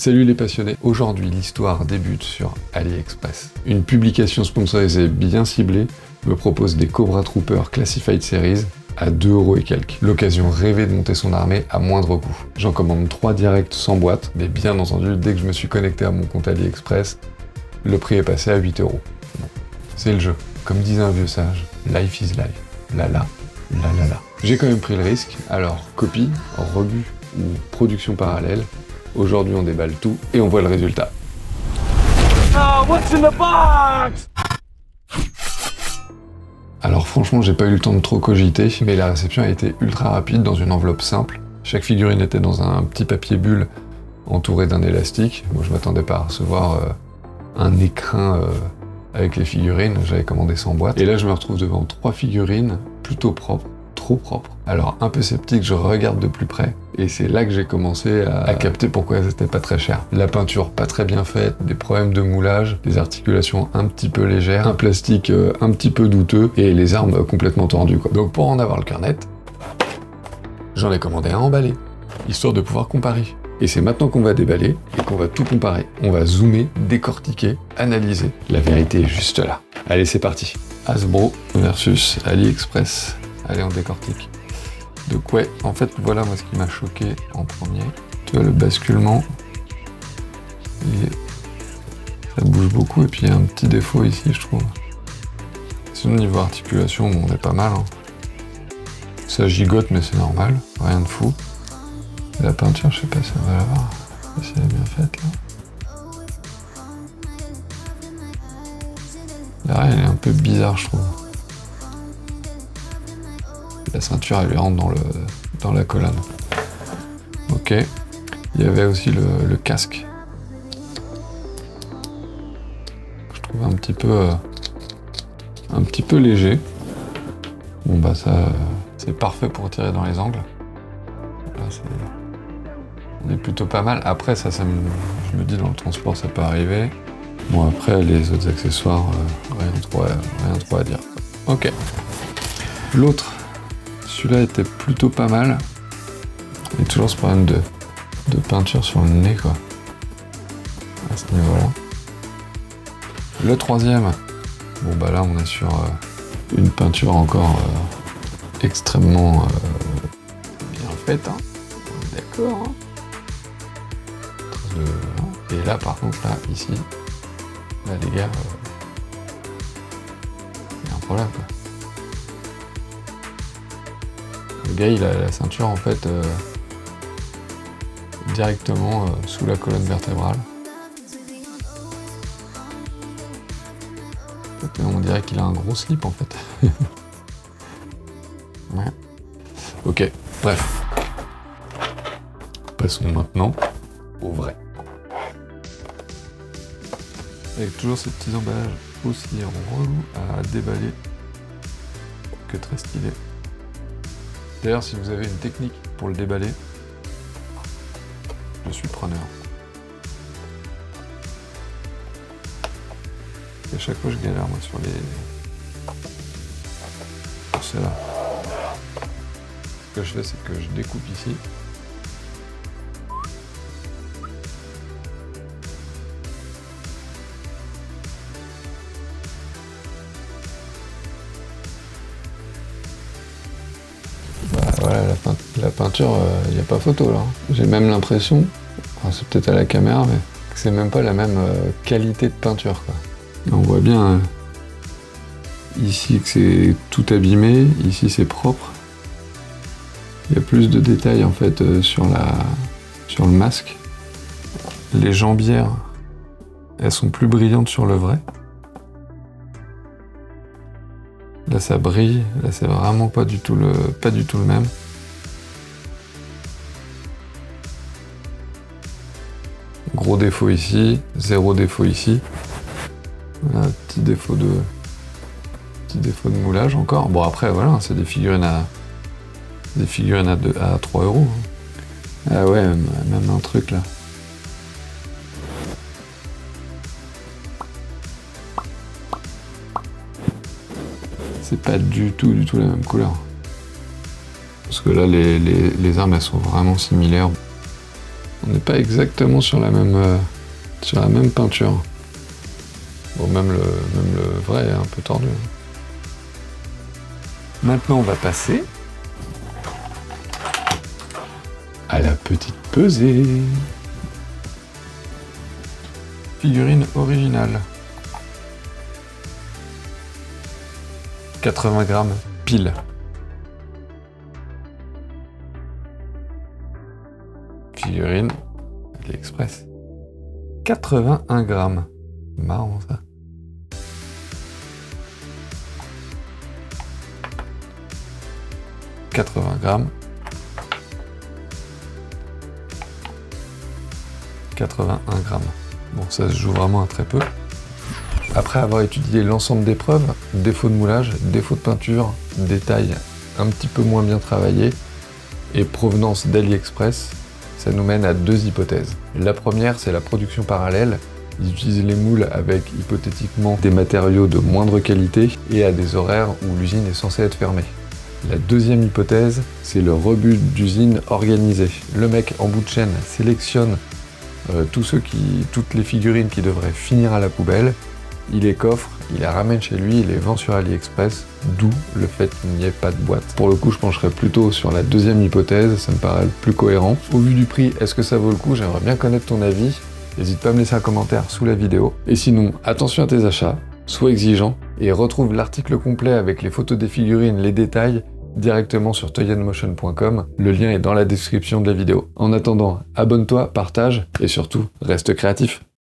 Salut les passionnés, aujourd'hui l'histoire débute sur AliExpress. Une publication sponsorisée bien ciblée me propose des Cobra Trooper Classified Series à 2€ et quelques. L'occasion rêvée de monter son armée à moindre coût. J'en commande 3 directs sans boîte, mais bien entendu, dès que je me suis connecté à mon compte AliExpress, le prix est passé à 8€. Bon, c'est le jeu. Comme disait un vieux sage, life is life. La la, la la la. J'ai quand même pris le risque, alors copie, rebut ou production parallèle, aujourd'hui on déballe tout et on voit le résultat. Oh, what's in the box? Alors franchement j'ai pas eu le temps de trop cogiter, mais la réception a été ultra rapide dans une enveloppe simple. Chaque figurine était dans un petit papier bulle entouré d'un élastique. Moi je m'attendais pas à recevoir un écrin avec les figurines, j'avais commandé 100 boîtes. Et là je me retrouve devant 3 figurines plutôt propres, trop propres. Alors un peu sceptique, je regarde de plus près, et c'est là que j'ai commencé à capter pourquoi elles étaient pas très chères. La peinture pas très bien faite, des problèmes de moulage, des articulations un petit peu légères, un plastique un petit peu douteux, et les armes complètement tordues quoi. Donc pour en avoir le cœur net, j'en ai commandé un emballé, histoire de pouvoir comparer. Et c'est maintenant qu'on va déballer et qu'on va tout comparer. On va zoomer, décortiquer, analyser. La vérité est juste là. Allez, c'est parti. Hasbro versus AliExpress. Allez, on décortique. Donc ouais, en fait, voilà moi ce qui m'a choqué en premier. Tu vois, le basculement, ça bouge beaucoup et puis il y a un petit défaut ici, je trouve. Sinon, niveau articulation, on est pas mal. Hein. Ça gigote, mais c'est normal, rien de fou. La peinture, je sais pas si on va la voir, si elle est bien faite là. Derrière, elle est un peu bizarre, je trouve. La ceinture, elle lui rentre dans la colonne. Ok. Il y avait aussi le casque. Je trouve un petit peu léger. Bon bah ça, c'est parfait pour tirer dans les angles. Là, on est plutôt pas mal. Après, je me dis dans le transport, ça peut arriver. Bon, après, les autres accessoires, rien trop à dire. Ok. L'autre, celui-là était plutôt pas mal. Il y a toujours ce problème de peinture sur le nez, quoi. À ce niveau-là. Le troisième, bon, bah là, on est sur une peinture encore extrêmement bien faite, hein. D'accord, hein. Et là par contre là, ici, là les gars, il y a un problème quoi. Le gars il a la ceinture en fait directement sous la colonne vertébrale. On dirait qu'il a un gros slip en fait. Ouais. Ok, bref. Passons maintenant au vrai. Avec toujours ces petits emballages aussi relous à déballer que très stylé. D'ailleurs, si vous avez une technique pour le déballer, je suis preneur. Et à chaque fois, je galère moi sur celle-là. Ce que je fais, c'est que je découpe ici. Voilà, la peinture, il n'y a pas photo là. J'ai même l'impression, enfin, c'est peut-être à la caméra, mais que c'est même pas la même qualité de peinture, quoi. On voit bien ici que c'est tout abîmé, ici c'est propre. Il y a plus de détails en fait sur le masque. Les jambières, elles sont plus brillantes sur le vrai. Là ça brille, là c'est vraiment pas du tout le même. Gros défaut ici, zéro défaut ici. Voilà, petit défaut de moulage encore. Bon après voilà, c'est des figurines à 3€. Hein. Ah ouais, même un truc là. C'est pas du tout la même couleur. Parce que là, les armes, elles sont vraiment similaires. On n'est pas exactement sur la même peinture. Bon, même le vrai est un peu tordu. Maintenant, on va passer à la petite pesée. Figurine originale. 80 grammes pile. Figurine AliExpress. 81 grammes. Marrant ça. « 80 grammes. 81 grammes. Bon, ça se joue vraiment à très peu. Après avoir étudié l'ensemble des preuves, défaut de moulage, défaut de peinture, détail un petit peu moins bien travaillé et provenance d'AliExpress, ça nous mène à deux hypothèses. La première, c'est la production parallèle. Ils utilisent les moules avec hypothétiquement des matériaux de moindre qualité et à des horaires où l'usine est censée être fermée. La deuxième hypothèse, c'est le rebut d'usine organisé. Le mec en bout de chaîne sélectionne toutes les figurines qui devraient finir à la poubelle, il les coffre, il les ramène chez lui, il les vend sur AliExpress, d'où le fait qu'il n'y ait pas de boîte. Pour le coup, je pencherais plutôt sur la deuxième hypothèse, ça me paraît le plus cohérent. Au vu du prix, est-ce que ça vaut le coup? J'aimerais bien connaître ton avis. N'hésite pas à me laisser un commentaire sous la vidéo. Et sinon, attention à tes achats, sois exigeant, et retrouve l'article complet avec les photos des figurines, les détails, directement sur toyandmotion.com. Le lien est dans la description de la vidéo. En attendant, abonne-toi, partage, et surtout, reste créatif.